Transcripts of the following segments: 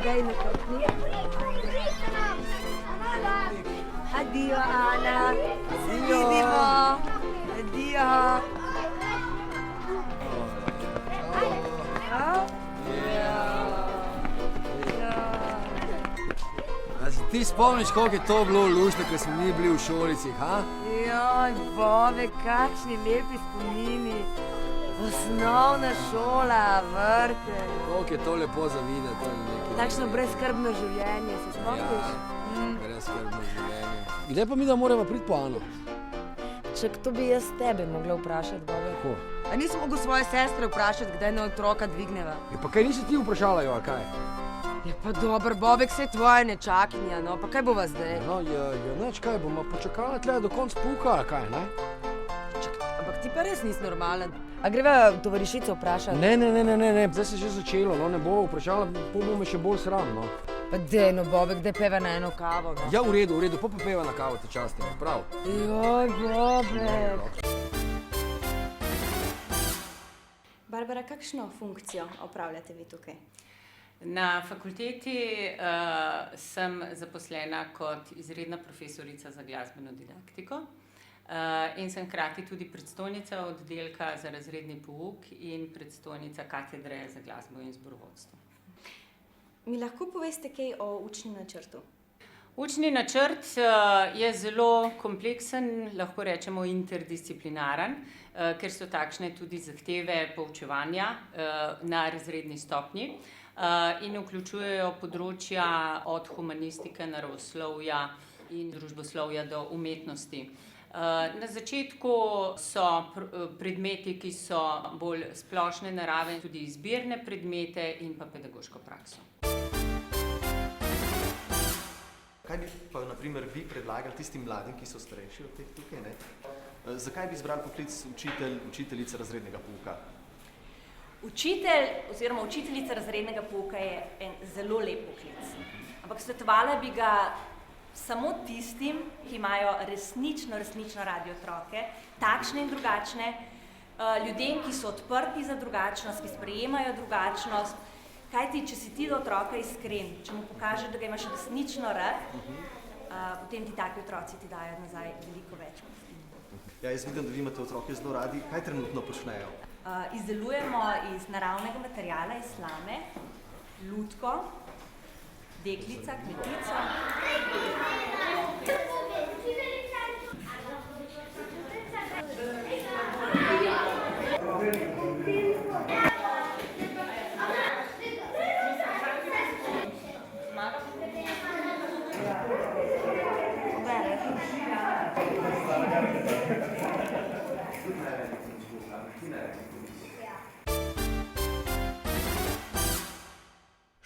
daj nekaj. Adijo, Ana. Se vidimo. Adijo. Ti spomniš, koliko je to bilo luštno, ko smo mi bili v šolici, ha? Joj, Bobe, kakšni lepi spomini. Osnovna šola, vrtec. Koliko je to lepo za videti. Takšno brezskrbno življenje, se spomniš? Ja, brezskrbno življenje. Kdaj pa mi da moramo priti po Ano? Čak, to bi jaz tebe mogla vprašati, Bobe. Ko? A nisem mogel svoje sestre vprašati, kdaj na otroka dvigneva? Ja, pa kaj nisi ti vprašala, jo, a kaj? Ja pa dober, Bobek, saj tvoje nečakinja, no, pa kaj bova zdaj? No, neč, kaj bomo počakala tle do konca pouka, a kaj, ne? Čak, ampak ti pa res nisi normalen. A greva tovarišico vprašati? Ne, zdaj se že začelo, no, ne bova vprašala, pol bo me še bolj sram, no. Pa dej, no, Bobek, daj peva na eno kavo, no. Ja, v redu, pa peva na kavo te časti, prav. Joj, Bobek. Barbara, kakšno funkcijo opravljate vi tukaj? Na fakulteti sem zaposlena kot izredna profesorica za glasbeno didaktiko in sem hkrati tudi predstojnica oddelka za razredni pouk in predstojnica katedre za glasbo in zborovodstvo. Mi lahko poveste kaj o učnem načrtu? Učni načrt je zelo kompleksen, lahko rečemo interdisciplinaren, ker so takšne tudi zahteve poučevanja na razredni stopnji. In vključujejo področja od humanistike, naravoslovja in družboslovja do umetnosti. Na začetku so predmeti, ki so bolj splošne narave, tudi izbirne predmete in pa pedagoško prakso. Kaj bi pa na primer vi predlagali tistim mladim, ki so starejši od teh tukaj, ne? Zakaj bi izbrali poklic učiteljica razrednega pouka? Učitelj oziroma učiteljica razrednega pouka je en zelo lep poklic. Ampak svetovala bi ga samo tistim, ki imajo resnično radi otroke, takšne in drugačne, ljudem, ki so odprti za drugačnost, ki sprejemajo drugačnost. Kajti, če si ti do otroka iskren, če mu pokažeš, da ga imaš resnično rad, potem ti taki otroci ti dajo nazaj veliko več. Ja, jaz vidim, da vi imate otroke zelo radi. Kaj trenutno počnejo? Izdelujemo iz naravnega materiala, iz slame, lutko, deklica, kmetica.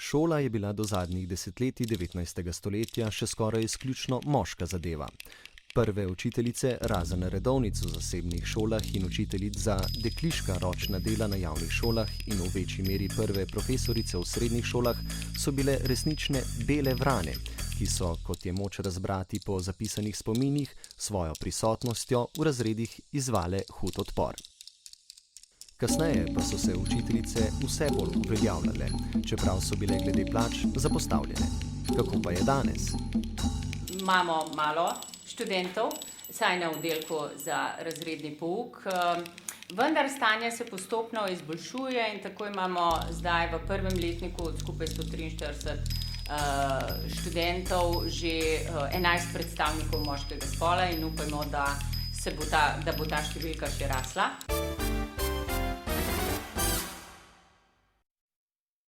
Šola je bila do zadnjih desetletij 19. stoletja še skoraj izključno moška zadeva. Prve učiteljice, razen redovnic v zasebnih šolah in učiteljic za dekliška ročna dela na javnih šolah in v večji meri prve profesorice v srednjih šolah, so bile resnične bele vrane, ki so, kot je moč razbrati po zapisanih spominih, svojo prisotnostjo v razredih izvale hud odpor. Kasneje pa so se učiteljice vse bolj uveljavljale, čeprav so bile glede plač zapostavljene. Kako pa je danes? Imamo malo študentov, saj na oddelku za razredni pouk, vendar stanje se postopno izboljšuje in tako imamo zdaj v prvem letniku od skupaj 143 študentov že 11 predstavnikov moškega spola in upajmo, da bo ta številka še rasla.